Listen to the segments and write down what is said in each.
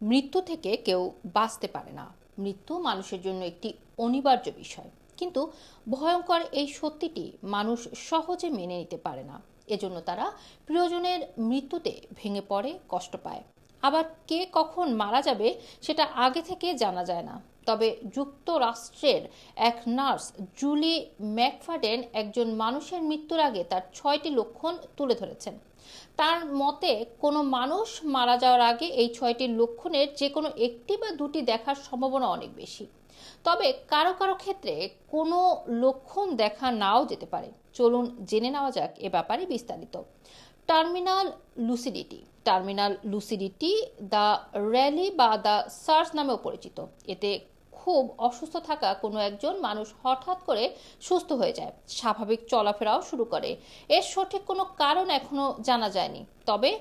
মৃত্যু থেকে কেউ বাঁচতে পারে না। মৃত্যু মানুষের জন্য একটি অনিবার্য বিষয়, কিন্তু ভয়ঙ্কর এই সত্যিটি মানুষ সহজে মেনে নিতে পারে না। এজন্য তারা প্রিয়জনের মৃত্যুতে ভেঙে পড়ে, কষ্ট পায়। আবার কে কখন মারা যাবে সেটা আগে থেকে জানা যায় না। তবে যুক্তরাষ্ট্রের এক নার্স জুলি ম্যাকফাডেন একজন মানুষের মৃত্যুর আগে তার 6টি লক্ষণ তুলে ধরেছেন। তার মতে কোনো মানুষ মারা যাওয়ার আগে এই 6টি লক্ষণের যে কোনো একটি বা দুটি দেখার সম্ভাবনা অনেক বেশি। তবে কারো কারো ক্ষেত্রে কোনো লক্ষণ দেখা নাও যেতে পারে। চলুন জেনে নেওয়া যাক এ ব্যাপারে বিস্তারিত। টার্মিনাল লুসিডিটি। টার্মিনাল লুসিডিটি দ্য র্যালি বা দ্য সার্চ নামেও পরিচিত। এতে খুব অসুস্থ থাকা কোনো একজন মানুষ হঠাৎ করে সুস্থ হয়ে যায়, স্বাভাবিক চলাফেরাও শুরু করে। এর সঠিক কোনো কারণ এখনো জানা যায়নি। তবে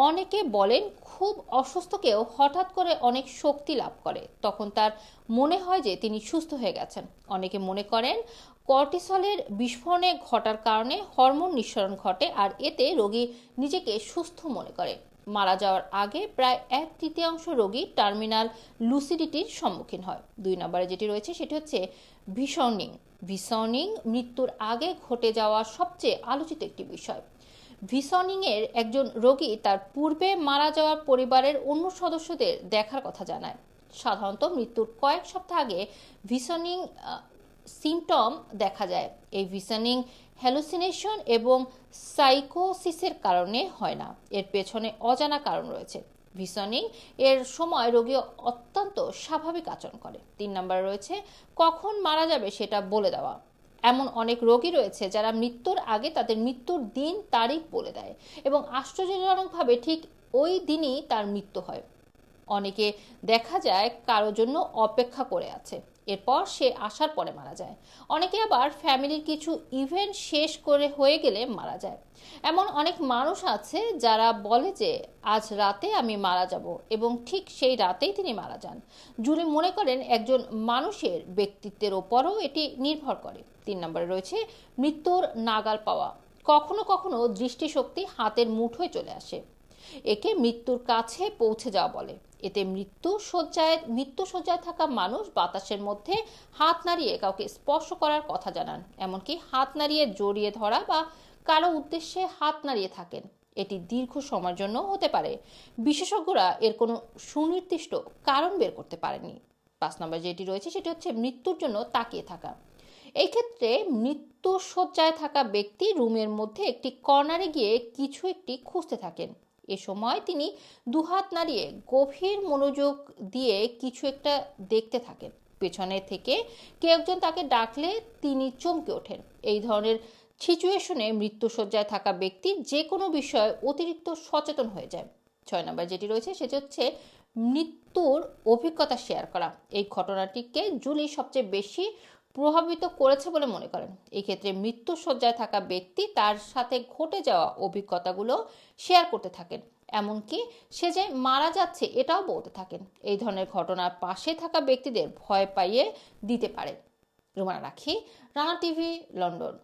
অনেকে বলেন খুব অসুস্থ কেউ হঠাৎ করে অনেক শক্তি লাভ করে, তখন তার মনে হয় যে তিনি সুস্থ হয়ে গেছেন। অনেকে মনে করেন কর্টিসলের বিস্ফোরণে ঘটার কারণে হরমোন নিঃসরণ ঘটে, আর এতে রোগী নিজেকে সুস্থ মনে করে। মারা যাওয়ার আগে প্রায় 1/3 রোগী টার্মিনাল লুসিডিটির সম্মুখীন হয়। 2 নম্বরে যেটি রয়েছে সেটি হচ্ছে ভিশনিং। ভিশনিং মৃত্যুর আগে ঘটে যাওয়া সবচেয়ে আলোচিত একটি বিষয়। ভিশনিংয়ের একজন রোগী তার পূর্বে মারা যাওয়া পরিবারের অন্য সদস্যদের দেখার কথা জানায়। সাধারণত মৃত্যুর কয়েক সপ্তাহ আগে ভিশনিং সিমটম দেখা যায়। এই ভিশনিং হ্যালুসিনেশন এবং সাইকোসিসের কারণে হয় না, এর পেছনে অজানা কারণ রয়েছে। ভিশনিং এর সময় রোগী অত্যন্ত স্বাভাবিক আচরণ করে। 3 নম্বরে রয়েছে কখন মারা যাবে সেটা বলে দেওয়া। এমন অনেক রোগী রয়েছে যারা মৃত্যুর আগে তাদের মৃত্যুর দিন তারিখ বলে দেয় এবং আশ্চর্যজনকভাবে ঠিক ওই দিনই তার মৃত্যু হয়। অনেকে দেখা যায় কারোর জন্য অপেক্ষা করে আছে, এরপর সে আসার পরে মারা যায়। অনেকে আবার ফ্যামিলির কিছু ইভেন্ট শেষ করে হয়ে গেলে মারা যায়। এমন অনেক মানুষ আছে যারা বলে যে আজ রাতে আমি মারা যাব, এবং ঠিক সেই রাতেই তিনি মারা যান। জুলি মনে করেন একজন মানুষের ব্যক্তিত্বের ওপরও এটি নির্ভর করে। 3 নম্বরে রয়েছে মৃত্যুর নাগাল পাওয়া। কখনো কখনো দৃষ্টিশক্তি হাতের মুঠোয় চলে আসে। একে মৃত্যুর কাছে পৌঁছে যাওয়া বলে। এতে মৃত্যুশয্যায় থাকা মানুষ বাতাসের মধ্যে হাত নাড়িয়ে কাউকে স্পর্শ করার কথা জানান, এমনকি হাত নাড়িয়ে জড়িয়ে ধরা বা কারো উদ্দেশ্যে হাত নাড়িয়ে থাকেন। এটি দীর্ঘ সময়ের জন্য হতে পারে। বিশেষজ্ঞরা এর কোনো সুনির্দিষ্ট কারণ বের করতে পারেননি। 5 নম্বর যেটি রয়েছে সেটি হচ্ছে মৃত্যুর জন্য তাকিয়ে থাকা। এই ক্ষেত্রে মৃত্যুশয্যায় থাকা ব্যক্তি রুমের মধ্যে একটি কর্নারে গিয়ে কিছু একটি খুঁজতে থাকেন। এ সময় তিনি দুহাত নাড়িয়ে গভীর মনোযোগ দিয়ে কিছু একটা দেখতে থাকেন। পেছনে থেকে কেউ একজন তাকে ডাকলে তিনি চমকে ওঠেন। এই ধরনের সিচুয়েশনে মৃত্যুশয্যায় থাকা ব্যক্তি যে কোনো বিষয়ে অতিরিক্ত সচেতন হয়ে যায়। 6 নম্বর যেটি রয়েছে সেটি হচ্ছে মৃত্যুর অভিজ্ঞতা শেয়ার করা। এই ঘটনাটিকে জুলি সবচেয়ে বেশি প্রভাবিত করেছে বলে মনে করেন। এই ক্ষেত্রে মৃত্যুশয্যায় থাকা ব্যক্তি তার সাথে ঘটে যাওয়া অভিজ্ঞতাগুলো শেয়ার করতে থাকেন, এমনকি সে যে মারা যাচ্ছে এটাও বলতে থাকেন। এই ধরনের ঘটনার পাশে থাকা ব্যক্তিদের ভয় পাইয়ে দিতে পারে। রুমানা রাখি, রানা টিভি, লন্ডন।